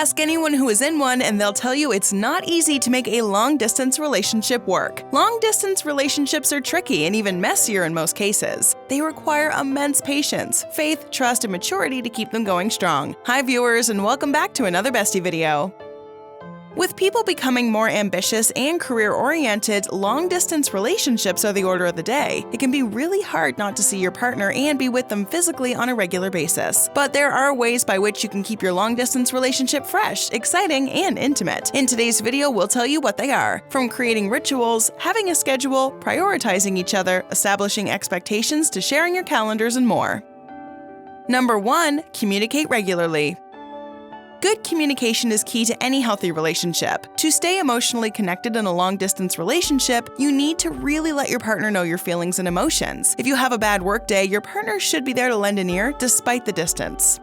Ask anyone who is in one and they'll tell you it's not easy to make a long-distance relationship work. Long-distance relationships are tricky and even messier in most cases. They require immense patience, faith, trust, and maturity to keep them going strong. Hi viewers, and welcome back to another Bestie video. With people becoming more ambitious and career-oriented, long-distance relationships are the order of the day. It can be really hard not to see your partner and be with them physically on a regular basis. But there are ways by which you can keep your long-distance relationship fresh, exciting, and intimate. In today's video, we'll tell you what they are. From creating rituals, having a schedule, prioritizing each other, establishing expectations, to sharing your calendars and more. Number 1. Communicate regularly. Good communication is key to any healthy relationship. To stay emotionally connected in a long-distance relationship, you need to really let your partner know your feelings and emotions. If you have a bad work day, your partner should be there to lend an ear despite the distance.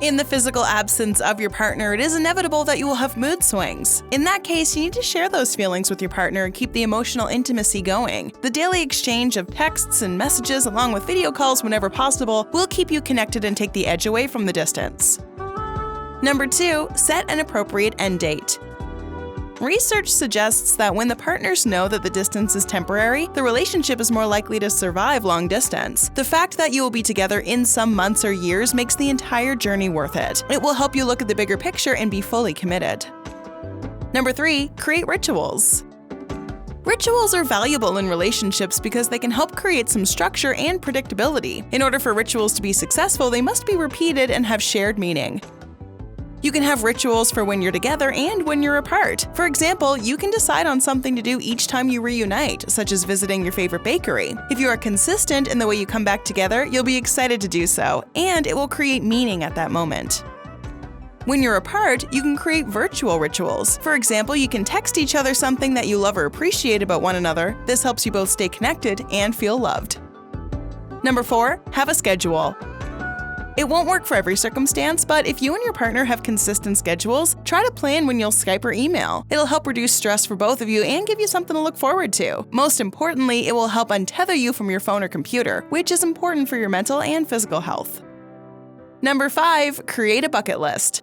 In the physical absence of your partner, it is inevitable that you will have mood swings. In that case, you need to share those feelings with your partner and keep the emotional intimacy going. The daily exchange of texts and messages along with video calls whenever possible will keep you connected and take the edge away from the distance. Number 2. Set an appropriate end date. Research suggests that when the partners know that the distance is temporary, the relationship is more likely to survive long distance. The fact that you will be together in some months or years makes the entire journey worth it. It will help you look at the bigger picture and be fully committed. Number 3. Create rituals. Rituals are valuable in relationships because they can help create some structure and predictability. In order for rituals to be successful, they must be repeated and have shared meaning. You can have rituals for when you're together and when you're apart. For example, you can decide on something to do each time you reunite, such as visiting your favorite bakery. If you are consistent in the way you come back together, you'll be excited to do so, and it will create meaning at that moment. When you're apart, you can create virtual rituals. For example, you can text each other something that you love or appreciate about one another. This helps you both stay connected and feel loved. Number 4. Have a schedule. It won't work for every circumstance, but if you and your partner have consistent schedules, try to plan when you'll Skype or email. It'll help reduce stress for both of you and give you something to look forward to. Most importantly, it will help untether you from your phone or computer, which is important for your mental and physical health. Number 5. Create a bucket list.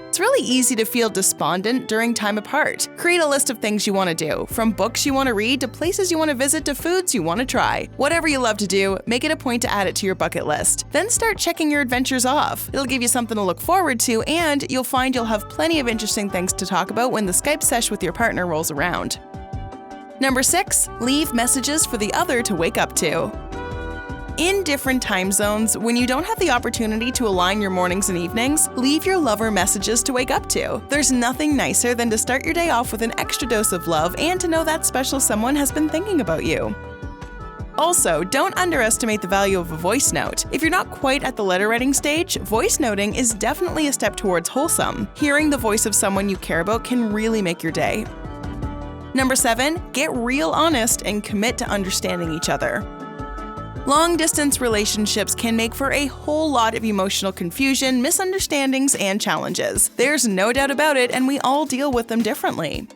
It's really easy to feel despondent during time apart. Create a list of things you want to do, from books you want to read to places you want to visit to foods you want to try. Whatever you love to do, make it a point to add it to your bucket list. Then start checking your adventures off. It'll give you something to look forward to, and you'll find you'll have plenty of interesting things to talk about when the Skype sesh with your partner rolls around. Number 6. Leave messages for the other to wake up to. In different time zones, when you don't have the opportunity to align your mornings and evenings, leave your lover messages to wake up to. There's nothing nicer than to start your day off with an extra dose of love and to know that special someone has been thinking about you. Also, don't underestimate the value of a voice note. If you're not quite at the letter writing stage, voice noting is definitely a step towards wholesome. Hearing the voice of someone you care about can really make your day. Number 7. Get real honest and commit to understanding each other. Long-distance relationships can make for a whole lot of emotional confusion, misunderstandings, and challenges. There's no doubt about it, and we all deal with them differently.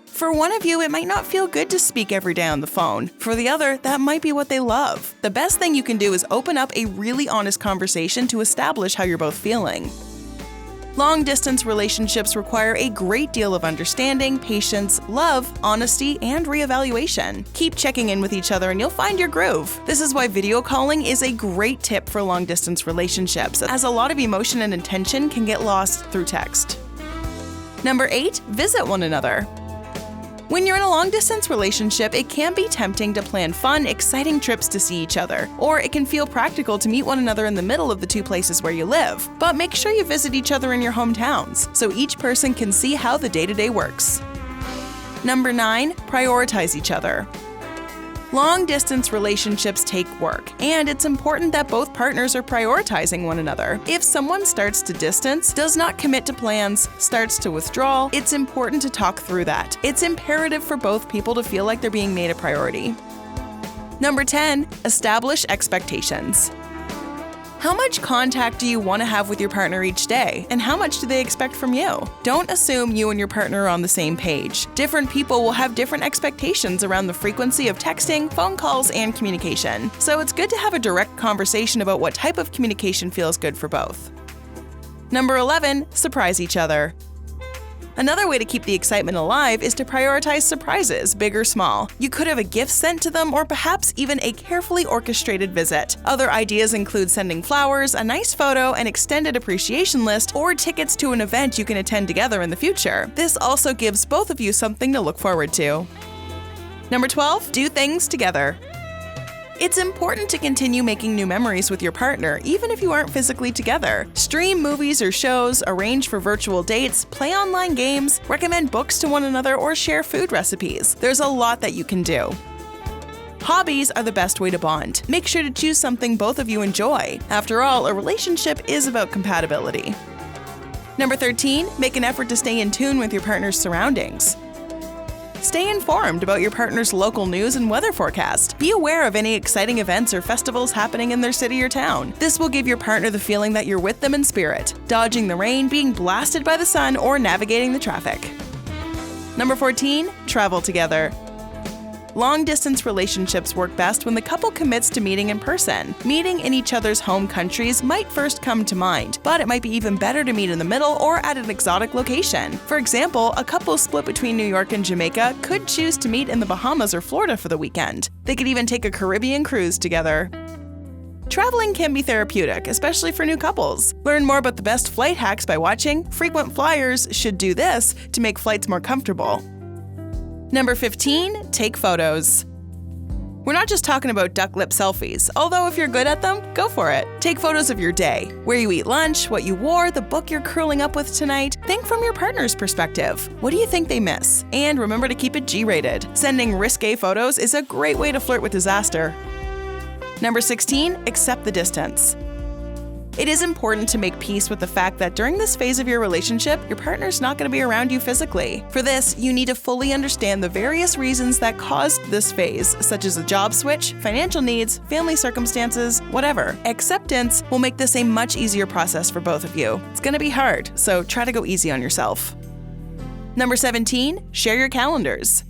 For one of you, it might not feel good to speak every day on the phone. For the other, that might be what they love. The best thing you can do is open up a really honest conversation to establish how you're both feeling. Long-distance relationships require a great deal of understanding, patience, love, honesty, and reevaluation. Keep checking in with each other and you'll find your groove. This is why video calling is a great tip for long-distance relationships, as a lot of emotion and intention can get lost through text. Number 8. Visit one another. When you're in a long-distance relationship, it can be tempting to plan fun, exciting trips to see each other, or it can feel practical to meet one another in the middle of the two places where you live. But make sure you visit each other in your hometowns, so each person can see how the day-to-day works. Number 9. Prioritize each other. Long-distance relationships take work, and it's important that both partners are prioritizing one another. If someone starts to distance, does not commit to plans, starts to withdraw, it's important to talk through that. It's imperative for both people to feel like they're being made a priority. Number 10. Establish expectations. How much contact do you want to have with your partner each day, and how much do they expect from you? Don't assume you and your partner are on the same page. Different people will have different expectations around the frequency of texting, phone calls, and communication. So it's good to have a direct conversation about what type of communication feels good for both. Number 11. Surprise each other. Another way to keep the excitement alive is to prioritize surprises, big or small. You could have a gift sent to them or perhaps even a carefully orchestrated visit. Other ideas include sending flowers, a nice photo, an extended appreciation list, or tickets to an event you can attend together in the future. This also gives both of you something to look forward to. Number 12. Do things together. It's important to continue making new memories with your partner, even if you aren't physically together. Stream movies or shows, arrange for virtual dates, play online games, recommend books to one another, or share food recipes. There's a lot that you can do. Hobbies are the best way to bond. Make sure to choose something both of you enjoy. After all, a relationship is about compatibility. Number 13. Make an effort to stay in tune with your partner's surroundings. Stay informed about your partner's local news and weather forecast. Be aware of any exciting events or festivals happening in their city or town. This will give your partner the feeling that you're with them in spirit, dodging the rain, being blasted by the sun, or navigating the traffic. Number 14. Travel together. Long-distance relationships work best when the couple commits to meeting in person. Meeting in each other's home countries might first come to mind, but it might be even better to meet in the middle or at an exotic location. For example, a couple split between New York and Jamaica could choose to meet in the Bahamas or Florida for the weekend. They could even take a Caribbean cruise together. Traveling can be therapeutic, especially for new couples. Learn more about the best flight hacks by watching Frequent Flyers Should Do This to make flights more comfortable. Number 15. Take photos. We're not just talking about duck lip selfies, although if you're good at them, go for it. Take photos of your day, where you eat lunch, what you wore, the book you're curling up with tonight. Think from your partner's perspective. What do you think they miss? And remember to keep it G-rated. Sending risque photos is a great way to flirt with disaster. Number 16. Accept the distance. It is important to make peace with the fact that during this phase of your relationship, your partner's not going to be around you physically. For this, you need to fully understand the various reasons that caused this phase, such as a job switch, financial needs, family circumstances, whatever. Acceptance will make this a much easier process for both of you. It's going to be hard, so try to go easy on yourself. Number 17. Share your calendars.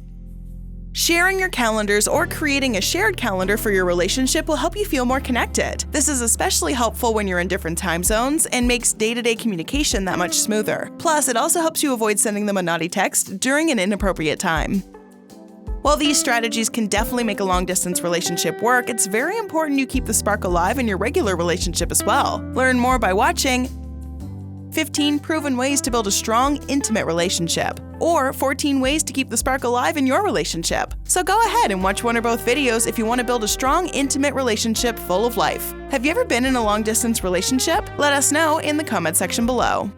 Sharing your calendars or creating a shared calendar for your relationship will help you feel more connected. This is especially helpful when you're in different time zones and makes day-to-day communication that much smoother. Plus, it also helps you avoid sending them a naughty text during an inappropriate time. While these strategies can definitely make a long-distance relationship work, it's very important you keep the spark alive in your regular relationship as well. Learn more by watching 15 Proven Ways to Build a Strong, Intimate Relationship, or 14 Ways to Keep the Spark Alive in Your Relationship. So go ahead and watch one or both videos if you want to build a strong, intimate relationship full of life. Have you ever been in a long-distance relationship? Let us know in the comment section below.